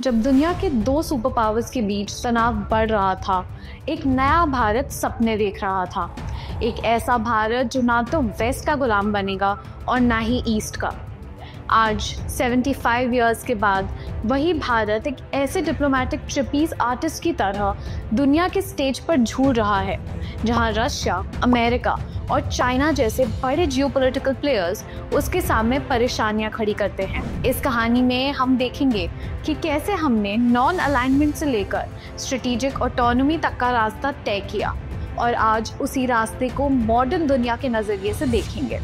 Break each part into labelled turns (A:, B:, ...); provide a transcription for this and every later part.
A: जब दुनिया के दो सुपर पावर्स के बीच तनाव बढ़ रहा था, एक नया भारत सपने देख रहा था। एक ऐसा भारत जो ना तो वेस्ट का गुलाम बनेगा और ना ही ईस्ट का। आज 75 इयर्स के बाद वही भारत एक ऐसे डिप्लोमेटिक ट्रिपीज आर्टिस्ट की तरह दुनिया के स्टेज पर झूल रहा है, जहां रशिया, अमेरिका और चाइना जैसे बड़े जियोपॉलिटिकल प्लेयर्स उसके सामने परेशानियां खड़ी करते हैं। इस कहानी में हम देखेंगे कि कैसे हमने नॉन अलाइनमेंट से लेकर स्ट्रेटेजिक ऑटोनॉमी तक का रास्ता तय किया और आज उसी रास्ते को मॉडर्न दुनिया के नज़रिए से देखेंगे।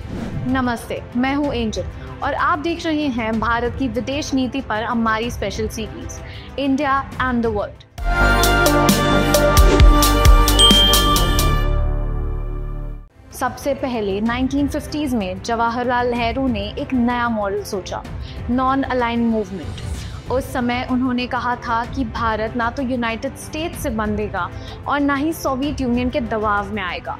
A: नमस्ते, मैं हूँ एंजल और आप देख रहे हैं भारत की विदेश नीति पर हमारी special series India and the world. सबसे पहले 1950s में जवाहरलाल नेहरू ने एक नया मॉडल सोचा, नॉन अलाइन मूवमेंट। उस समय उन्होंने कहा था कि भारत ना तो यूनाइटेड स्टेट्स से बंधेगा और ना ही सोवियत यूनियन के दबाव में आएगा।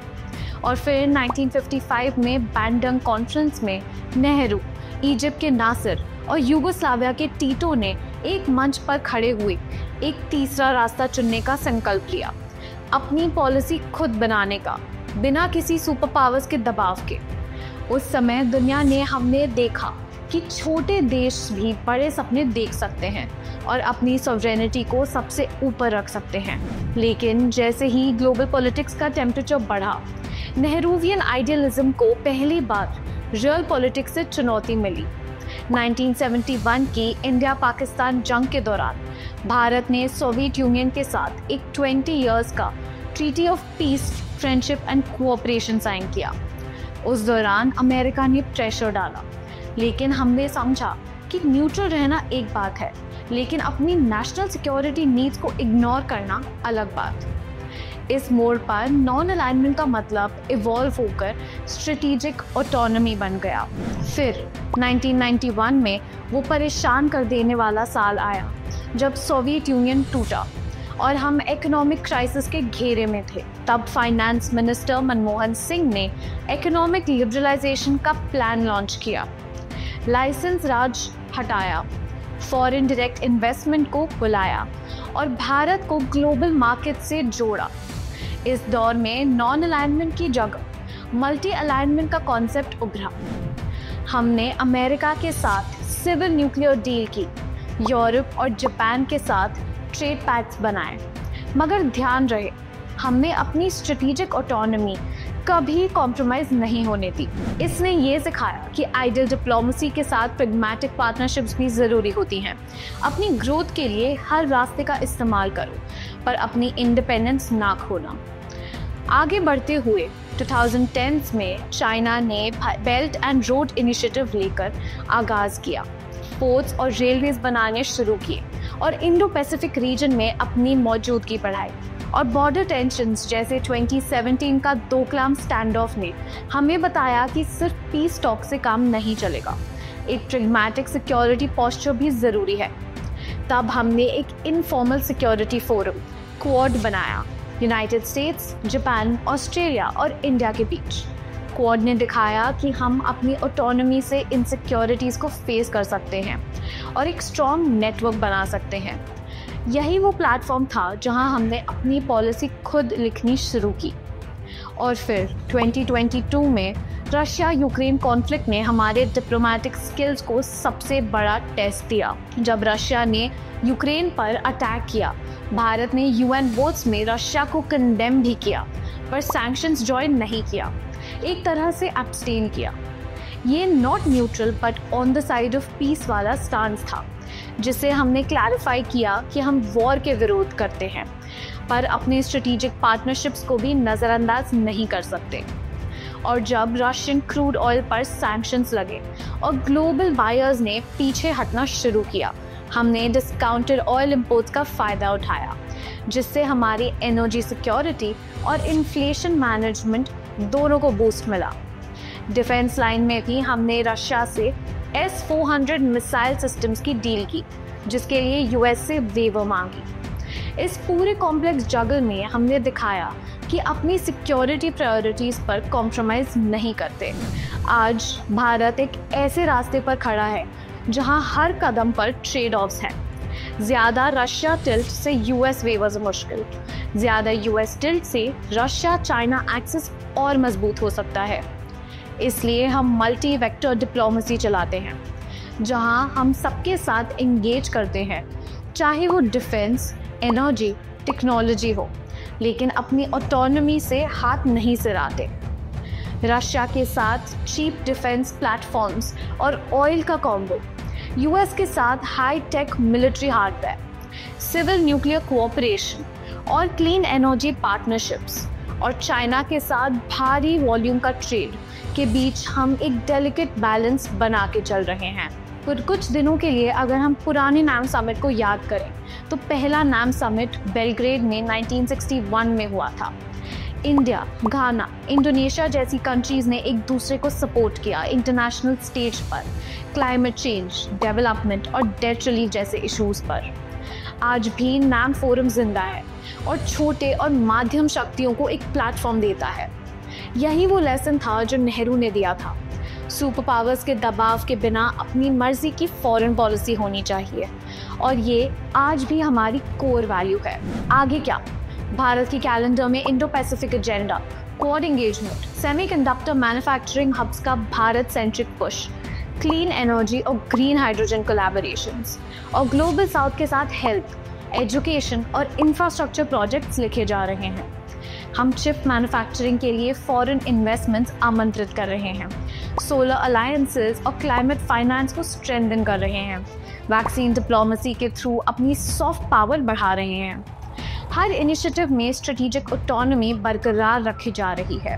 A: और फिर 1955 में बैंडंग कॉन्फ्रेंस में नेहरू, इजिप्ट के नासिर और यूगोस्लाविया के टीटो ने एक मंच पर खड़े हुए एक तीसरा रास्ता चुनने का संकल्प लिया, अपनी पॉलिसी खुद बनाने का, बिना किसी सुपर पावर्स के दबाव के। उस समय दुनिया ने हमने देखा कि छोटे देश भी बड़े सपने देख सकते हैं और अपनी सॉवरेनिटी को सबसे ऊपर रख सकते हैं। लेकिन जैसे ही ग्लोबल पॉलिटिक्स का टेम्परेचर बढ़ा, नेहरूवियन आइडियलिज्म को पहली बार रियल पॉलिटिक्स से चुनौती मिली। 1971 की इंडिया पाकिस्तान जंग के दौरान भारत ने सोवियत यूनियन के साथ एक 20 इयर्स का treaty of peace, friendship and cooperation sign किया। उस दौरान अमेरिका ने प्रेशर डाला, लेकिन हमने समझा कि न्यूट्रल रहना एक बात है, लेकिन अपनी नेशनल सिक्योरिटी नीड्स को इग्नोर करना अलग बात। इस मोड़ पर नॉन अलाइनमेंट का मतलब इवॉल्व होकर स्ट्रेटेजिक ऑटोनॉमी बन गया। फिर 1991 में वो परेशान कर देने वाला साल आया जब सोवियत यूनियन टूटा और हम इकोनॉमिक क्राइसिस के घेरे में थे। तब फाइनेंस मिनिस्टर मनमोहन सिंह ने इकोनॉमिक लिबरलाइजेशन का प्लान लॉन्च किया, लाइसेंस राज हटाया, फॉरेन डायरेक्ट इन्वेस्टमेंट को बुलाया और भारत को ग्लोबल मार्केट से जोड़ा। इस दौर में नॉन अलाइनमेंट की जगह मल्टी अलाइनमेंट का कॉन्सेप्ट उभरा। हमने अमेरिका के साथ सिविल न्यूक्लियर डील की, यूरोप और जापान के साथ ट्रेड पैक्ट्स बनाए, मगर ध्यान रहे हमने अपनी स्ट्रेटेजिक ऑटोनॉमी कभी कॉम्प्रोमाइज़ नहीं होने दी। इसने ये सिखाया कि आइडियल डिप्लोमेसी के साथ प्रैग्मैटिक पार्टनरशिप्स भी ज़रूरी होती हैं। अपनी ग्रोथ के लिए हर रास्ते का इस्तेमाल करो, पर अपनी इंडिपेंडेंस ना खोना। आगे बढ़ते हुए 2010s में चाइना ने बेल्ट एंड रोड इनिशिएटिव लेकर आगाज़ किया, पोर्ट्स और रेलवेज बनाने शुरू किए और इंडो पैसिफिक रीजन में अपनी मौजूदगी बढ़ाई। और बॉर्डर टेंशन्स जैसे 2017 का डोकलाम स्टैंड ऑफ ने हमें बताया कि सिर्फ पीस टॉक से काम नहीं चलेगा, एक प्रैग्मैटिक सिक्योरिटी पोस्चर भी ज़रूरी है। तब हमने एक इनफॉर्मल सिक्योरिटी फोरम क्वाड बनाया, यूनाइटेड स्टेट्स, जापान, ऑस्ट्रेलिया और इंडिया के बीच। क्वाड ने दिखाया कि हम अपनी ऑटोनॉमी से इनसिक्योरिटीज़ को फेस कर सकते हैं और एक स्ट्रॉन्ग नेटवर्क बना सकते हैं। यही वो प्लेटफॉर्म था जहां हमने अपनी पॉलिसी खुद लिखनी शुरू की। और फिर 2022 में रशिया यूक्रेन कॉन्फ्लिक्ट ने हमारे डिप्लोमेटिक स्किल्स को सबसे बड़ा टेस्ट दिया। जब रशिया ने यूक्रेन पर अटैक किया, भारत ने यूएन वोट्स में रशिया को कंडेम भी किया, पर सैंक्शंस ज्वाइन नहीं किया, एक तरह से एब्सटेन किया। ये not neutral but on the side of peace वाला स्टांस था, जिसे हमने क्लैरिफाई किया कि हम वॉर के विरोध करते हैं, पर अपने स्ट्रेटेजिक पार्टनरशिप्स को भी नज़रअंदाज नहीं कर सकते। और जब रशियन क्रूड ऑयल पर सैंक्शंस लगे और ग्लोबल बायर्स ने पीछे हटना शुरू किया, हमने डिस्काउंटेड ऑयल इंपोर्ट्स का फ़ायदा उठाया, जिससे हमारी एनर्जी सिक्योरिटी और इन्फ्लेशन मैनेजमेंट दोनों को बूस्ट मिला। डिफेंस लाइन में भी हमने रशिया से S-400 मिसाइल सिस्टम्स की डील की, जिसके लिए यूएस से वेवर मांगी। इस पूरे कॉम्प्लेक्स जंगल में हमने दिखाया कि अपनी सिक्योरिटी प्रायोरिटीज़ पर कॉम्प्रोमाइज़ नहीं करते। आज भारत एक ऐसे रास्ते पर खड़ा है जहां हर कदम पर ट्रेड ऑफ्स हैं, ज़्यादा रशिया टिल्ट से यूएस वेवर्स मुश्किल, ज़्यादा यूएस टिल्ट से रशिया चाइना एक्सिस और मजबूत हो सकता है। इसलिए हम मल्टी वेक्टर डिप्लोमेसी चलाते हैं, जहां हम सबके साथ एंगेज करते हैं, चाहे वो डिफेंस, एनर्जी, टेक्नोलॉजी हो, लेकिन अपनी ऑटोनॉमी से हाथ नहीं सिराते। रशिया के साथ चीप डिफेंस प्लेटफॉर्म्स और ऑयल का कॉम्बो, यूएस के साथ high tech military hardware, civil nuclear cooperation और क्लीन एनर्जी पार्टनरशिप्स, और चाइना के साथ भारी वॉल्यूम का ट्रेड के बीच हम एक डेलिकेट बैलेंस बना के चल रहे हैं। पर कुछ दिनों के लिए अगर हम पुराने नाम समिट को याद करें तो पहला नाम समिट बेलग्रेड में 1961 में हुआ था। इंडिया, घाना, इंडोनेशिया जैसी कंट्रीज ने एक दूसरे को सपोर्ट किया इंटरनेशनल स्टेज पर, क्लाइमेट चेंज, डेवलपमेंट और डेट रिलीफ जैसे इश्यूज पर। आज भी नाम फोरम जिंदा है और छोटे और माध्यम शक्तियों को एक प्लेटफॉर्म देता है। यही वो लेसन था जो नेहरू ने दिया था, सुपर पावर्स के दबाव के बिना अपनी मर्जी की फॉरेन पॉलिसी होनी चाहिए, और ये आज भी हमारी कोर वैल्यू है। आगे क्या? भारत की कैलेंडर में Indo Pacific agenda, Quad engagement, semiconductor manufacturing hubs का Bharat centric push, clean energy और ग्रीन हाइड्रोजन कोलैबोरेशंस, और ग्लोबल साउथ के साथ हेल्थ, एजुकेशन और इंफ्रास्ट्रक्चर प्रोजेक्ट्स लिखे जा रहे हैं। हम चिप मैन्युफैक्चरिंग के लिए फॉरेन इन्वेस्टमेंट्स आमंत्रित कर रहे हैं, सोलर अलायंसेस और क्लाइमेट फाइनेंस को स्ट्रेंथन कर रहे हैं, वैक्सीन डिप्लोमेसी के थ्रू अपनी सॉफ्ट पावर बढ़ा रहे हैं। हर इनिशिएटिव में स्ट्रेटेजिक ऑटोनॉमी बरकरार रखी जा रही है।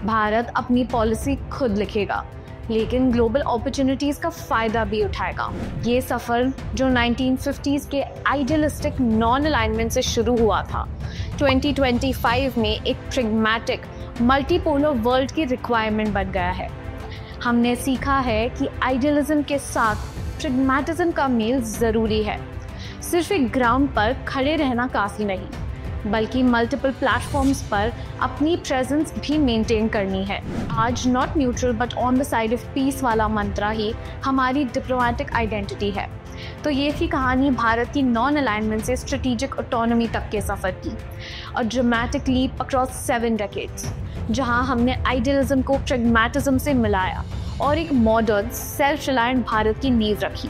A: भारत अपनी पॉलिसी खुद लिखेगा, लेकिन ग्लोबल अपॉर्चुनिटीज़ का फ़ायदा भी उठाएगा। ये सफ़र जो 1950s के आइडियलिस्टिक नॉन अलाइनमेंट से शुरू हुआ था, 2025 में एक प्रेगमैटिक मल्टीपोलर वर्ल्ड की रिक्वायरमेंट बन गया है। हमने सीखा है कि आइडियलिज्म के साथ प्रेगमैटिज्म का मेल ज़रूरी है। सिर्फ एक ग्राउंड पर खड़े रहना काफ़ी नहीं, बल्कि मल्टीपल प्लेटफॉर्म्स पर अपनी प्रेजेंस भी मेंटेन करनी है। आज not neutral but on the side of peace वाला मंत्रा ही हमारी डिप्लोमेटिक आइडेंटिटी है। तो ये थी कहानी भारत की नॉन अलाइनमेंट से स्ट्रेटेजिक ऑटोनॉमी तक के सफ़र की, और ड्रामेटिक लीप अक्रॉस 7 डेकेड्स, जहां हमने आइडियलिज्म को प्रेगमैटिज्म से मिलाया और एक मॉडर्न सेल्फ रिलायंट भारत की नींव रखी।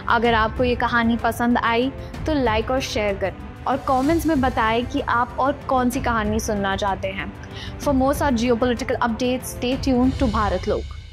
A: अगर आपको ये कहानी पसंद आई तो लाइक और शेयर करें, और कमेंट्स में बताएं कि आप और कौन सी कहानी सुनना चाहते हैं। For more such geopolitical updates, stay tuned to Bharat लोक।